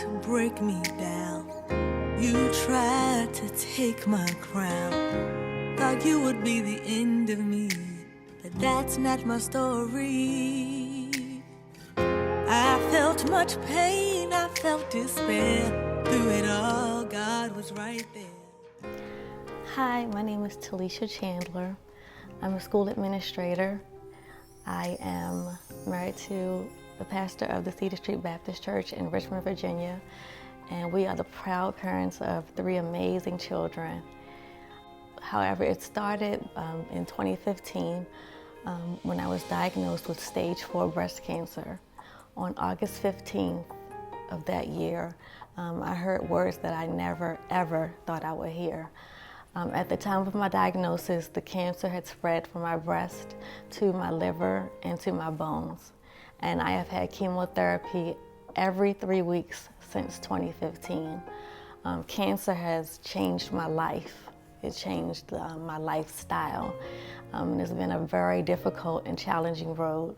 to break me down. You tried to take my crown. Thought you would be the end of me, but that's not my story. I felt much pain, I felt despair. Through it all, God was right there. Hi, my name is Talisha Chandler. I'm a school administrator. I am married to the pastor of the Cedar Street Baptist Church in Richmond, Virginia, and we are the proud parents of 3 amazing children. However, it started in 2015 when I was diagnosed with stage 4 breast cancer. On August 15th of that year, I heard words that I never, ever thought I would hear. At the time of my diagnosis, the cancer had spread from my breast to my liver and to my bones. And I have had chemotherapy every 3 weeks since 2015. Cancer has changed my life. It changed my lifestyle. It's been a very difficult and challenging road.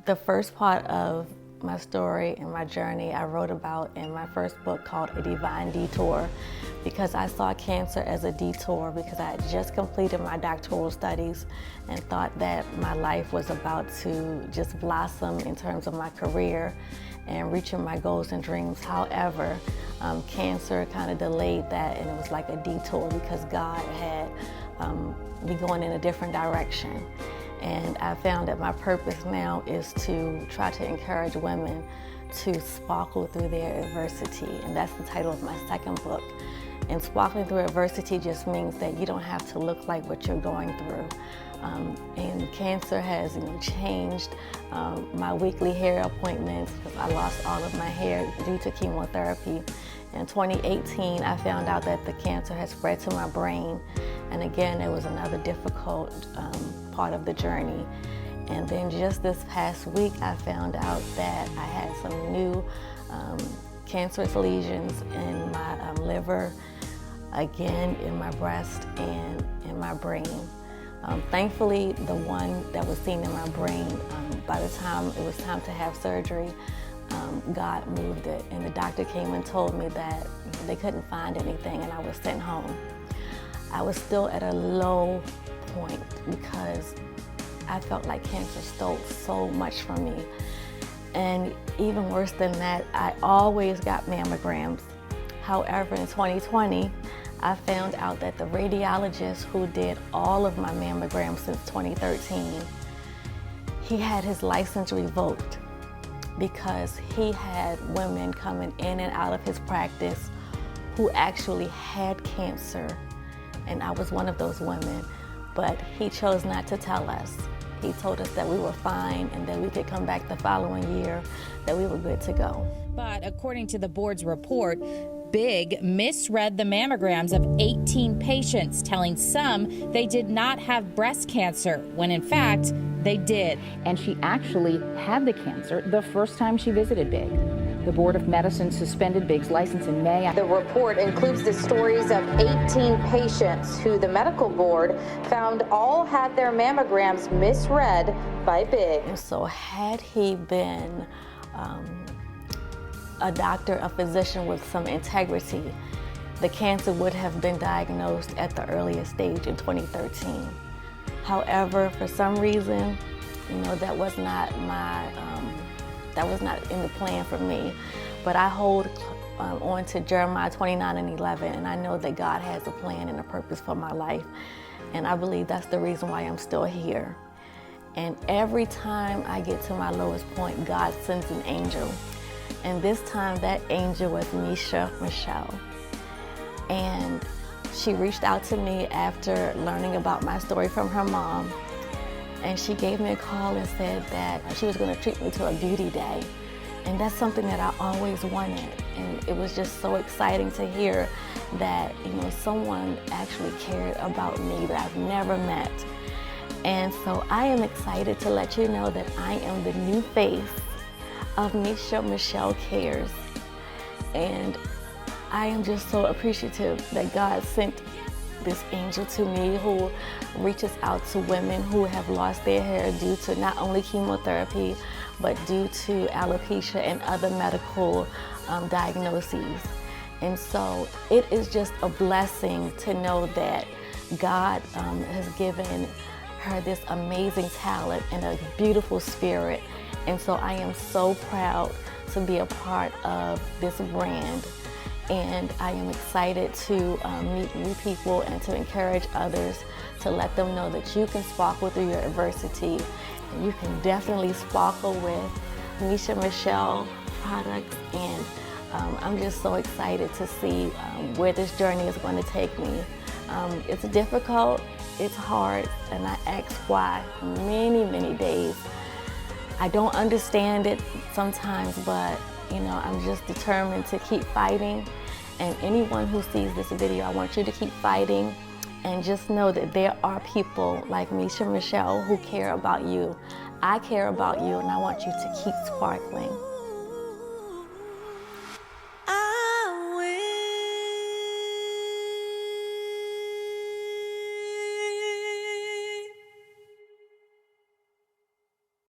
The first part of my story and my journey I wrote about in my first book called A Divine Detour, because I saw cancer as a detour because I had just completed my doctoral studies and thought that my life was about to just blossom in terms of my career and reaching my goals and dreams. However, cancer kind of delayed that, and it was like a detour because God had me going in a different direction. And I found that my purpose now is to try to encourage women to sparkle through their adversity. And that's the title of my second book. And sparkling through adversity just means that you don't have to look like what you're going through. And cancer has changed my weekly hair appointments because I lost all of my hair due to chemotherapy. In 2018, I found out that the cancer had spread to my brain. And again, it was another difficult part of the journey. And then just this past week, I found out that I had some new cancerous lesions in my liver, again in my breast and in my brain. Thankfully, the one that was seen in my brain, by the time it was time to have surgery, God moved it, and the doctor came and told me that they couldn't find anything and I was sent home. I was still at a low point because I felt like cancer stole so much from me. And even worse than that, I always got mammograms. However, in 2020, I found out that the radiologist who did all of my mammograms since 2013, he had his license revoked because he had women coming in and out of his practice who actually had cancer. And I was one of those women, but he chose not to tell us. He told us that we were fine and that we could come back the following year, that we were good to go. But according to the board's report, Big misread the mammograms of 18 patients, telling some they did not have breast cancer, when in fact, they did. And she actually had the cancer the first time she visited Big. The Board of Medicine suspended Big's license in May. The report includes the stories of 18 patients who the medical board found all had their mammograms misread by Big. And so had he been a doctor, a physician with some integrity, the cancer would have been diagnosed at the earliest stage in 2013. However, for some reason, that was not in the plan for me. But I hold on to Jeremiah 29:11, and I know that God has a plan and a purpose for my life. And I believe that's the reason why I'm still here. And every time I get to my lowest point, God sends an angel. And this time that angel was Mesha, Michelle. And she reached out to me after learning about my story from her mom. And she gave me a call and said that she was going to treat me to a beauty day. And that's something that I always wanted. And it was just so exciting to hear that, someone actually cared about me that I've never met. And so I am excited to let you know that I am the new face of Mesha Michelle Cares. And I am just so appreciative that God sent this angel to me who reaches out to women who have lost their hair due to not only chemotherapy, but due to alopecia and other medical diagnoses. And so it is just a blessing to know that God has given her this amazing talent and a beautiful spirit. And so I am so proud to be a part of this brand. And I am excited to meet new people and to encourage others to let them know that you can sparkle through your adversity. And you can definitely sparkle with Mesha Michelle products. And I'm just so excited to see where this journey is going to take me. It's difficult, it's hard, and I ask why many, many days. I don't understand it sometimes, but you know, I'm just determined to keep fighting. And anyone who sees this video, I want you to keep fighting and just know that there are people like Mesha Michelle who care about you. I care about you, and I want you to keep sparkling.